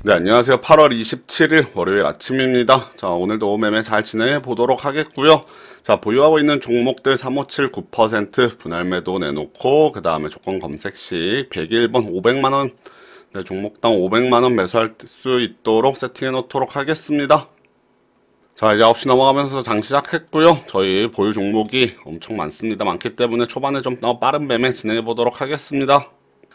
네, 안녕하세요. 8월 27일 월요일 아침입니다. 자, 오늘도 매매 잘 진행해 보도록 하겠고요. 자, 보유하고 있는 종목들 3579% 분할 매도 내놓고 그 다음에 조건 검색 시 101번 500만원, 네, 종목당 500만원 매수할 수 있도록 세팅해 놓도록 하겠습니다. 자, 이제 9시 넘어가면서 장 시작했고요. 저희 보유 종목이 엄청 많습니다. 많기 때문에 초반에 좀 더 빠른 매매 진행해 보도록 하겠습니다.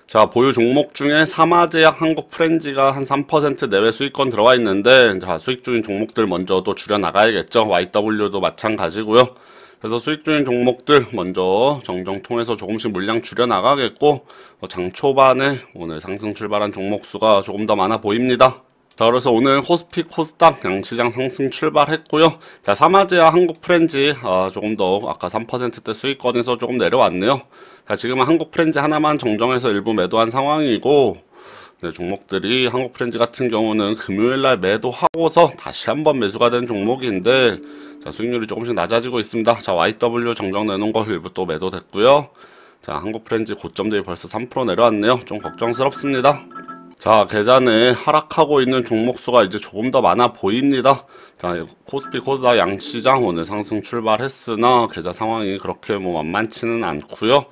자, 보유 종목 중에 사마제약, 한국프렌지가 한 3% 내외 수익권 들어와 있는데, 자, 수익 중인 종목들 먼저 또 줄여 나가야겠죠. YW도 마찬가지고요. 그래서 수익 중인 종목들 먼저 정정 통해서 조금씩 물량 줄여 나가겠고, 장 초반에 오늘 상승 출발한 종목 수가 조금 더 많아 보입니다. 자, 그래서 오늘 코스피, 코스닥 양시장 상승 출발했고요. 자, 사마제약, 한국프렌지 조금 더 아까 3%대 수익권에서 조금 내려왔네요. 자, 지금은 한국프렌지 하나만 정정해서 일부 매도한 상황이고, 네, 종목들이 한국프렌지 같은 경우는 금요일날 매도하고서 다시 한번 매수가 된 종목인데, 자, 수익률이 조금씩 낮아지고 있습니다. 자, YW 정정 내놓은 거 일부 또 매도됐고요. 자, 한국프렌지 고점 대비 벌써 3% 내려왔네요. 좀 걱정스럽습니다. 자, 계좌내 하락하고 있는 종목수가 이제 조금 더 많아 보입니다. 자, 코스피, 코스닥 양시장 오늘 상승 출발했으나 계좌 상황이 그렇게 만만치는 않고요.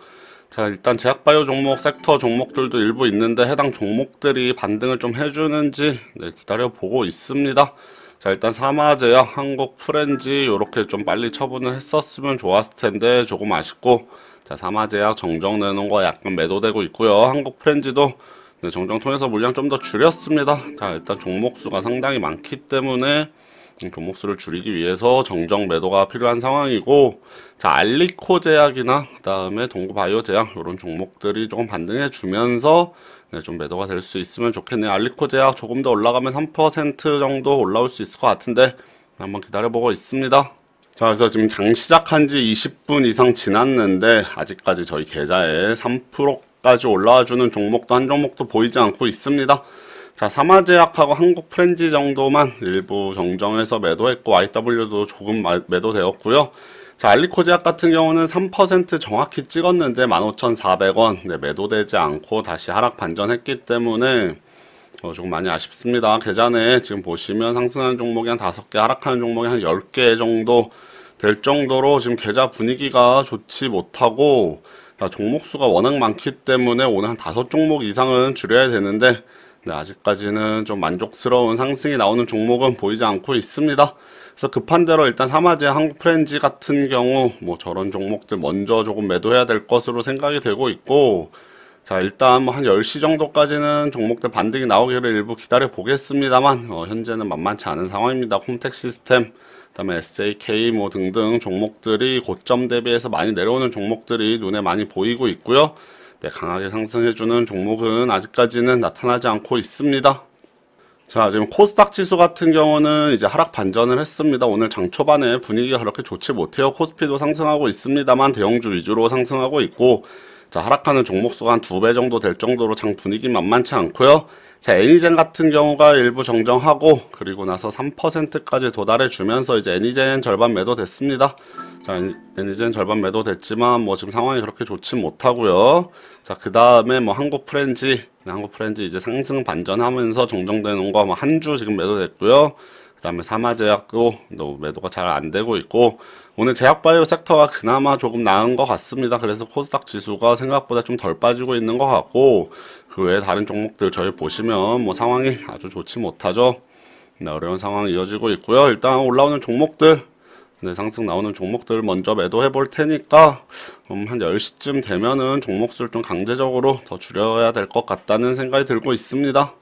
자, 일단 제약바이오 종목, 섹터 종목들도 일부 있는데 해당 종목들이 반등을 좀 해주는지 기다려보고 있습니다. 자, 일단 사마제약, 한국프렌지 이렇게 좀 빨리 처분을 했었으면 좋았을 텐데 조금 아쉽고, 자, 사마제약 정정 내놓은 거 약간 매도되고 있고요. 한국프렌지도 네, 정정 통해서 물량 좀 더 줄였습니다. 자, 일단 종목수가 상당히 많기 때문에 종목수를 줄이기 위해서 정정 매도가 필요한 상황이고, 자, 알리코 제약이나 그 다음에 동구바이오 제약 이런 종목들이 조금 반등해 주면서 네, 좀 매도가 될 수 있으면 좋겠네요. 알리코 제약 조금 더 올라가면 3% 정도 올라올 수 있을 것 같은데 한번 기다려보고 있습니다. 자, 그래서 지금 장 시작한 지 20분 이상 지났는데 아직까지 저희 계좌에 3%까지 올라와주는 종목도 한 종목도 보이지 않고 있습니다. 자, 사마제약하고 한국프렌지 정도만 일부 정정해서 매도했고, YW도 조금 매도되었고요. 자, 알리코제약 같은 경우는 3% 정확히 찍었는데 15,400원 네, 매도되지 않고 다시 하락 반전했기 때문에 조금 많이 아쉽습니다. 계좌내 지금 보시면 상승하는 종목이 한 5개, 하락하는 종목이 한 10개 정도 될 정도로 지금 계좌 분위기가 좋지 못하고, 자, 종목수가 워낙 많기 때문에 오늘 한 5종목 이상은 줄여야 되는데, 네, 아직까지는 좀 만족스러운 상승이 나오는 종목은 보이지 않고 있습니다. 그래서 급한 대로 일단 사마제약, 한국프렌지 같은 경우 저런 종목들 먼저 조금 매도해야 될 것으로 생각이 되고 있고, 자, 일단 한 10시 정도까지는 종목들 반등이 나오기를 일부 기다려 보겠습니다만 현재는 만만치 않은 상황입니다. 홈텍 시스템, 그다음에 SJK 등등 종목들이 고점 대비해서 많이 내려오는 종목들이 눈에 많이 보이고 있고요. 네, 강하게 상승해주는 종목은 아직까지는 나타나지 않고 있습니다. 자, 지금 코스닥 지수 같은 경우는 이제 하락 반전을 했습니다. 오늘 장 초반에 분위기가 그렇게 좋지 못해요. 코스피도 상승하고 있습니다만 대형주 위주로 상승하고 있고, 자, 하락하는 종목수가 한 2배 정도 될 정도로 장 분위기 만만치 않고요. 자, 애니젠 같은 경우가 일부 정정하고 그리고 나서 3%까지 도달해 주면서 이제 애니젠 절반 매도 됐습니다. 자, 애니젠 절반 매도 됐지만 지금 상황이 그렇게 좋지 못하고요. 자, 그 다음에 한국프렌지 이제 상승 반전하면서 정정되는 거 한 주 지금 매도됐고요. 그 다음에 사마제약도 매도가 잘 안 되고 있고, 오늘 제약바이오 섹터가 그나마 조금 나은 것 같습니다. 그래서 코스닥 지수가 생각보다 좀 덜 빠지고 있는 것 같고, 그 외에 다른 종목들 저희 보시면 상황이 아주 좋지 못하죠. 네, 어려운 상황이 이어지고 있고요. 일단 올라오는 종목들, 네, 상승 나오는 종목들 먼저 매도해 볼 테니까 한 10시쯤 되면은 종목수를 좀 강제적으로 더 줄여야 될 것 같다는 생각이 들고 있습니다.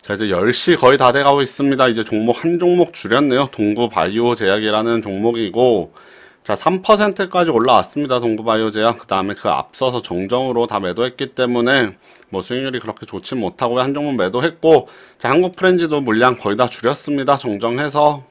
자, 이제 10시 거의 다 돼가고 있습니다. 이제 종목 한 종목 줄였네요. 동구바이오 제약이라는 종목이고, 자, 3%까지 올라왔습니다. 동구바이오 제약. 그 다음에 그 앞서서 정정으로 다 매도했기 때문에 수익률이 그렇게 좋지 못하고 한 종목 매도했고, 자, 한국프렌지도 물량 거의 다 줄였습니다. 정정해서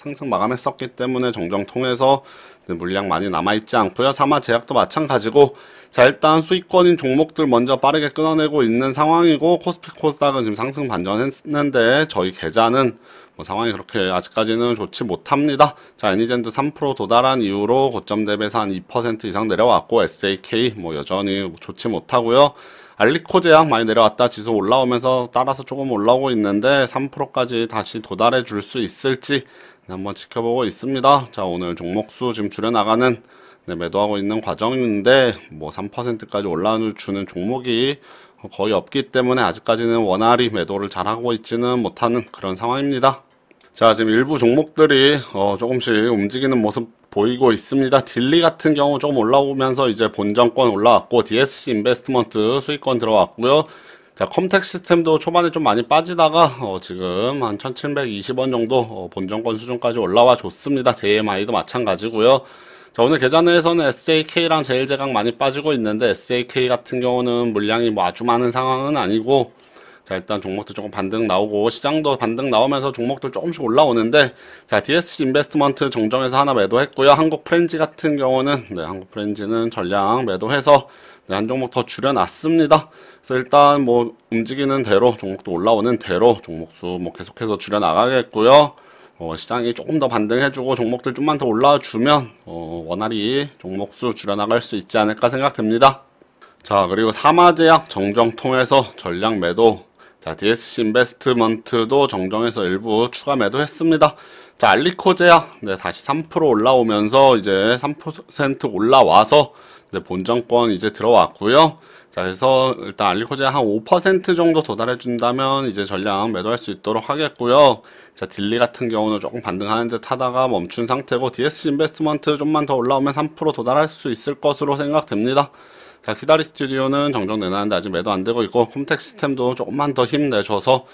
상승 마감했었기 때문에 정정 통해서 물량 많이 남아있지 않고요. 사마제약도 마찬가지고, 자 일단 수익권인 종목들 먼저 빠르게 끊어내고 있는 상황이고, 코스피 코스닥은 지금 상승 반전했는데 저희 계좌는 뭐 상황이 그렇게 아직까지는 좋지 못합니다. 자, 애니젠도 3% 도달한 이후로 고점 대비해서 한 2% 이상 내려왔고, SAK 뭐 여전히 좋지 못하고요. 알리코제약 많이 내려왔다 지수 올라오면서 따라서 조금 올라오고 있는데 3%까지 다시 도달해 줄 수 있을지 한번 지켜보고 있습니다. 자, 오늘 종목수 지금 줄여나가는 매도하고 있는 과정인데 뭐 3%까지 올라주는 종목이 거의 없기 때문에 아직까지는 원활히 매도를 잘하고 있지는 못하는 그런 상황입니다. 자, 지금 일부 종목들이 조금씩 움직이는 모습 보이고 있습니다. 딜리 같은 경우 조금 올라오면서 이제 본전권 올라왔고, DSC 인베스트먼트 수익권 들어왔고요. 자, 컴텍 시스템도 초반에 좀 많이 빠지다가 지금 한 1720원 정도 본전권 수준까지 올라와 줬습니다. JMI도 마찬가지고요. 자, 오늘 계좌 내에서는 SJK랑 제일제강 많이 빠지고 있는데, SJK 같은 경우는 물량이 뭐 아주 많은 상황은 아니고, 자, 일단 종목도 조금 반등 나오고, 시장도 반등 나오면서 종목들 조금씩 올라오는데, 자, DSC 인베스트먼트 정정해서 하나 매도했고요. 한국 프렌지 같은 경우는, 한국 프렌지는 전량 매도해서, 한 종목 더 줄여놨습니다. 그래서 일단 뭐, 움직이는 대로, 종목도 올라오는 대로, 종목수 뭐 계속해서 줄여나가겠고요. 시장이 조금 더 반등해주고, 종목들 좀만 더 올라주면, 원활히 종목수 줄여나갈 수 있지 않을까 생각됩니다. 자, 그리고 사마제약 정정 통해서 전량 매도. 자, DSC 인베스트먼트도 정정해서 일부 추가 매도했습니다. 자, 알리코제약 다시 3% 올라오면서 이제 3% 올라와서 본전권 이제 들어왔고요. 자, 그래서 일단 알리코제약 한 5% 정도 도달해 준다면 이제 전량 매도할 수 있도록 하겠고요. 자, 딜리 같은 경우는 조금 반등하는 듯 하다가 멈춘 상태고, DSC 인베스트먼트 좀만 더 올라오면 3% 도달할 수 있을 것으로 생각됩니다. 자, 키다리 스튜디오는 정정 내놨는데 아직 매도 안 되고 있고, 컴텍 시스템도 조금만 더 힘내줘서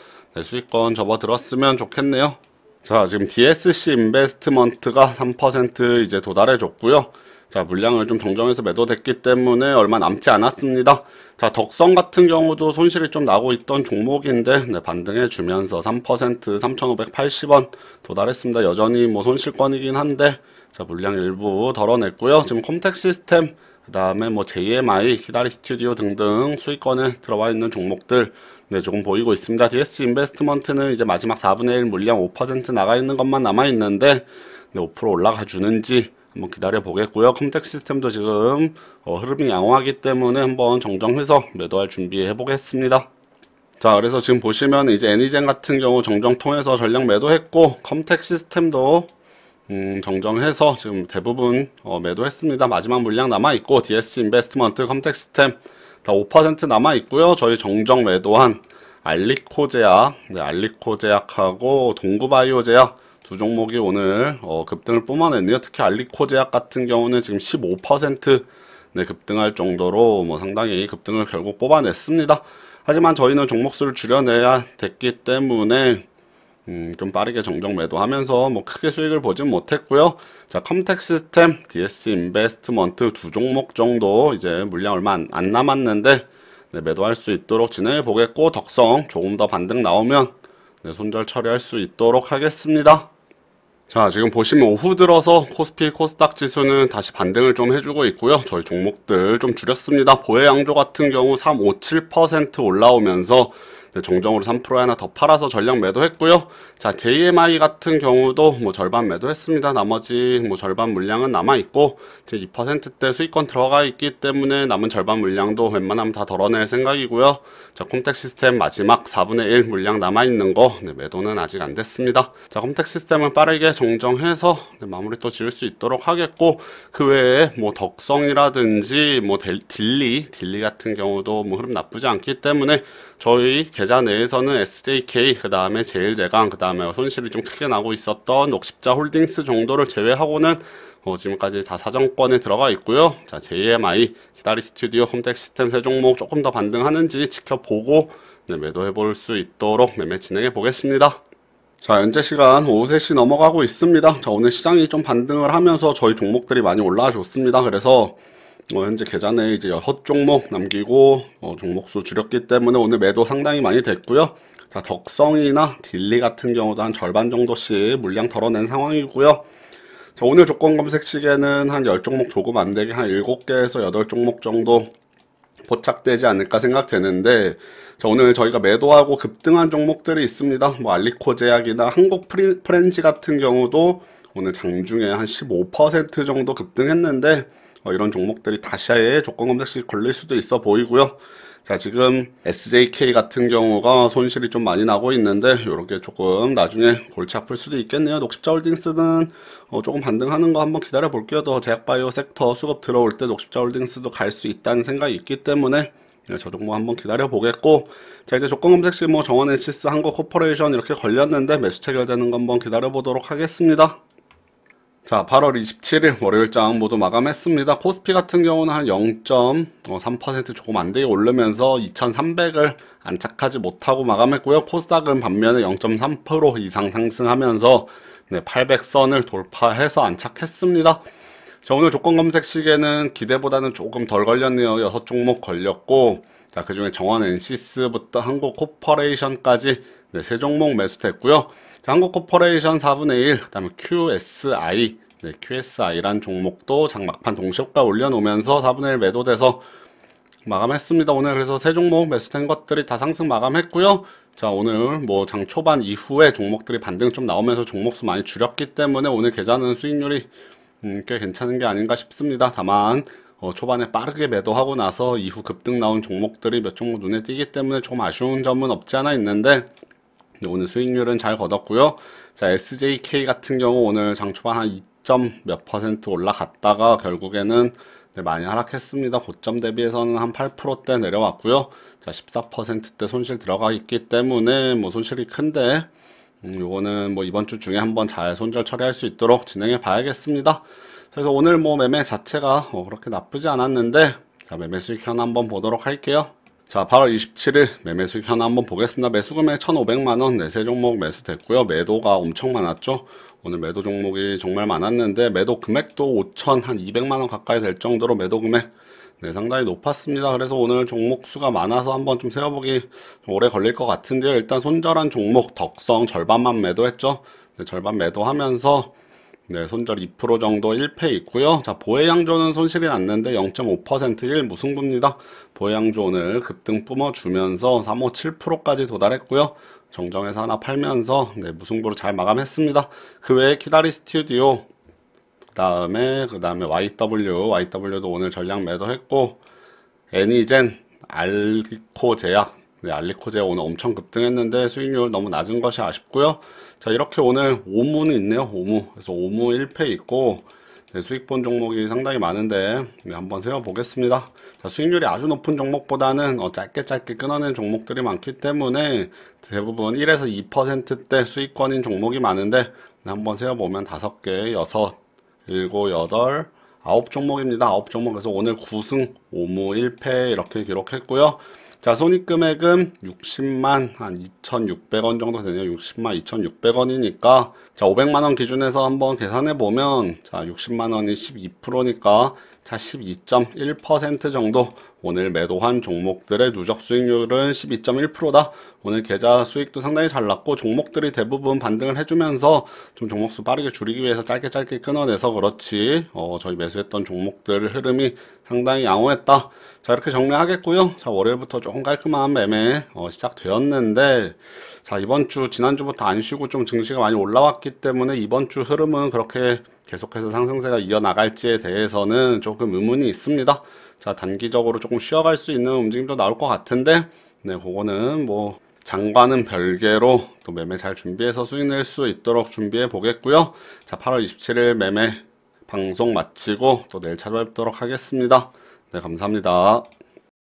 수익권 접어들었으면 좋겠네요. 자, 지금 DSC 인베스트먼트가 3% 이제 도달해 줬고요. 자, 물량을 좀 정정해서 매도됐기 때문에 얼마 남지 않았습니다. 자, 덕성 같은 경우도 손실이 좀 나고 있던 종목인데 반등해 주면서 3% 3,580원 도달했습니다. 여전히 뭐 손실권이긴 한데, 자, 물량 일부 덜어냈고요. 지금 컴텍 시스템, 그 다음에 뭐 JMI, 키다리 스튜디오 등등 수익권에 들어와 있는 종목들 조금 보이고 있습니다. DSC 인베스트먼트는 이제 마지막 4분의 1 물량 5% 나가 있는 것만 남아 있는데 5% 올라가 주는지 한번 기다려 보겠고요. 컴텍 시스템도 지금 흐름이 양호하기 때문에 한번 정정해서 매도할 준비해 보겠습니다. 자, 그래서 지금 보시면 이제 애니젠 같은 경우 정정 통해서 전량 매도했고, 컴텍 시스템도 정정해서 지금 대부분 매도했습니다. 마지막 물량 남아있고, DSC 인베스트먼트, 컴텍 시스템 다 5% 남아있고요. 저희 정정 매도한 알리코제약, 알리코제약하고 동구바이오제약 두 종목이 오늘 급등을 뿜어냈네요. 특히 알리코제약 같은 경우는 지금 15% 급등할 정도로 뭐 상당히 급등을 결국 뽑아냈습니다. 하지만 저희는 종목수를 줄여내야 됐기 때문에 좀 빠르게 정정 매도하면서 뭐 크게 수익을 보진 못했고요. 자, 컴텍 시스템, DSC 인베스트먼트 두 종목 정도 이제 물량 얼마 안 남았는데 매도할 수 있도록 진행해 보겠고, 덕성 조금 더 반등 나오면 손절 처리할 수 있도록 하겠습니다. 자, 지금 보시면 오후 들어서 코스피 코스닥 지수는 다시 반등을 좀 해주고 있고요. 저희 종목들 좀 줄였습니다. 보혜양조 같은 경우 357% 올라오면서 정정으로 3% 하나 더 팔아서 전량 매도했고요. 자, JMI 같은 경우도 뭐 절반 매도했습니다. 나머지 뭐 절반 물량은 남아있고, 이제 2%대 수익권 들어가 있기 때문에 남은 절반 물량도 웬만하면 다 덜어낼 생각이고요. 자, 컴텍 시스템 마지막 4분의 1 물량 남아있는 거 매도는 아직 안 됐습니다. 자, 컴텍 시스템은 빠르게 정정해서 마무리 또 지을 수 있도록 하겠고, 그 외에 뭐 덕성이라든지 뭐 딜리 같은 경우도 뭐 흐름 나쁘지 않기 때문에 저희 계좌 내에서는 SJK, 그 다음에 제일제강, 그 다음에 손실이 좀 크게 나고 있었던 녹십자 홀딩스 정도를 제외하고는 지금까지 다 사정권에 들어가 있고요. 자, JMI, 키다리 스튜디오, 컴텍 시스템 세 종목 조금 더 반등하는지 지켜보고 매도해 볼 수 있도록 매매 진행해 보겠습니다. 자, 현재 시간 오후 3시 넘어가고 있습니다. 자, 오늘 시장이 좀 반등을 하면서 저희 종목들이 많이 올라와 줬습니다. 그래서 현재 계좌 내에 이제 6종목 남기고 종목수 줄였기 때문에 오늘 매도 상당히 많이 됐고요. 자, 덕성이나 딜리 같은 경우도 한 절반 정도씩 물량 덜어낸 상황이고요. 자, 오늘 조건 검색 시계는 한 10종목 조금 안 되게 한 7개에서 8종목 정도 포착되지 않을까 생각되는데, 자, 오늘 저희가 매도하고 급등한 종목들이 있습니다. 뭐 알리코 제약이나 한국 프렌지 같은 경우도 오늘 장중에 한 15% 정도 급등했는데, 이런 종목들이 다시 조건 검색시 걸릴 수도 있어 보이고요. 자, 지금 SJK 같은 경우가 손실이 좀 많이 나고 있는데, 요렇게 조금 나중에 골치 아플 수도 있겠네요. 녹십자 홀딩스는 조금 반등하는 거 한번 기다려 볼게요. 더 제약바이오 섹터 수급 들어올 때 녹십자 홀딩스도 갈 수 있다는 생각이 있기 때문에 저 종목 한번 기다려 보겠고, 자, 이제 조건 검색시 뭐 정원 엔시스 한국 코퍼레이션 이렇게 걸렸는데 매수 체결되는 거 한번 기다려 보도록 하겠습니다. 자, 8월 27일 월요일장 모두 마감했습니다. 코스피 같은 경우는 한 0.3% 조금 안 되게 오르면서 2300을 안착하지 못하고 마감했고요. 코스닥은 반면에 0.3% 이상 상승하면서 800선을 돌파해서 안착했습니다. 자, 오늘 조건 검색 시계는 기대보다는 조금 덜 걸렸네요. 6종목 걸렸고, 자, 그 중에 정원 엔시스부터 한국 코퍼레이션까지 3종목 매수됐고요. 자, 한국 코퍼레이션 4분의 1, 그 다음에 QSI, QSI란 종목도 장막판 동시효과 올려놓으면서 4분의 1 매도돼서 마감했습니다. 오늘 그래서 3종목 매수된 것들이 다 상승 마감했고요. 자, 오늘 뭐 장 초반 이후에 종목들이 반등 좀 나오면서 종목수 많이 줄였기 때문에 오늘 계좌는 수익률이 꽤 괜찮은 게 아닌가 싶습니다. 다만 초반에 빠르게 매도하고 나서 이후 급등 나온 종목들이 몇 종목 눈에 띄기 때문에 좀 아쉬운 점은 없지 않아 있는데, 오늘 수익률은 잘 거뒀고요. 자, SJK 같은 경우 오늘 장 초반 한 2점 몇 % 올라갔다가 결국에는 많이 하락했습니다. 고점 대비해서는 한 8%대 내려왔고요. 자, 14%대 손실 들어가 있기 때문에 뭐 손실이 큰데, 요거는 뭐 이번 주 중에 한번 잘 손절 처리할 수 있도록 진행해 봐야겠습니다. 그래서 오늘 뭐 매매 자체가 그렇게 나쁘지 않았는데, 자, 매매 수익 현 한번 보도록 할게요. 자, 8월 27일 매매 수익 현황 한번 보겠습니다. 매수 금액 1,500만원, 3종목 매수됐고요. 매도가 엄청 많았죠. 오늘 매도 종목이 정말 많았는데, 매도 금액도 5,200만원 가까이 될 정도로 매도 금액 상당히 높았습니다. 그래서 오늘 종목 수가 많아서 한번 좀 세어보기 좀 오래 걸릴 것 같은데요. 일단 손절한 종목 덕성 절반만 매도했죠. 절반 매도하면서 손절 2% 정도 1패 있고요. 자, 보혜양조는 손실이 났는데 0.5% 1무승부입니다. 보혜양조 오늘 급등 뿜어주면서 357%까지 도달했고요. 정정해서 하나 팔면서 무승부로 잘 마감했습니다. 그 외에 키다리 스튜디오, 그 다음에 YW도 오늘 전량 매도했고, 애니젠, 알리코 제약, 알리코 제약 오늘 엄청 급등했는데 수익률 너무 낮은 것이 아쉽고요. 자, 이렇게 오늘 오무는 있네요. 오무. 그래서 오무 1패 있고, 수익 본 종목이 상당히 많은데 한번 세워보겠습니다. 자, 수익률이 아주 높은 종목보다는 짧게 끊어낸 종목들이 많기 때문에 대부분 1에서 2%대 수익권인 종목이 많은데, 한번 세워보면 5개, 6, 7, 8, 9종목입니다. 9종목. 그래서 오늘 9승 5무 1패 이렇게 기록했고요. 자, 손익금액은 60만 한 2,600원 정도 되네요. 60만 2,600원이니까 자, 500만원 기준에서 한번 계산해보면, 자, 60만원이 12%니까 자, 12.1% 정도. 오늘 매도한 종목들의 누적 수익률은 12.1%다. 오늘 계좌 수익도 상당히 잘 났고, 종목들이 대부분 반등을 해주면서 좀 종목수 빠르게 줄이기 위해서 짧게 끊어내서 그렇지, 저희 매수했던 종목들 흐름이 상당히 양호했다. 자, 이렇게 정리하겠고요. 자, 월요일부터 조금 깔끔한 매매 시작되었는데, 자, 이번 주 지난주부터 안 쉬고 좀 증시가 많이 올라왔기 때문에 이번 주 흐름은 그렇게 계속해서 상승세가 이어나갈지에 대해서는 조금 의문이 있습니다. 자, 단기적으로 조금 쉬어갈 수 있는 움직임도 나올 것 같은데, 그거는 뭐 장과는 별개로 또 매매 잘 준비해서 수익 낼 수 있도록 준비해 보겠고요. 자, 8월 27일 매매 방송 마치고 또 내일 찾아뵙도록 하겠습니다. 네, 감사합니다.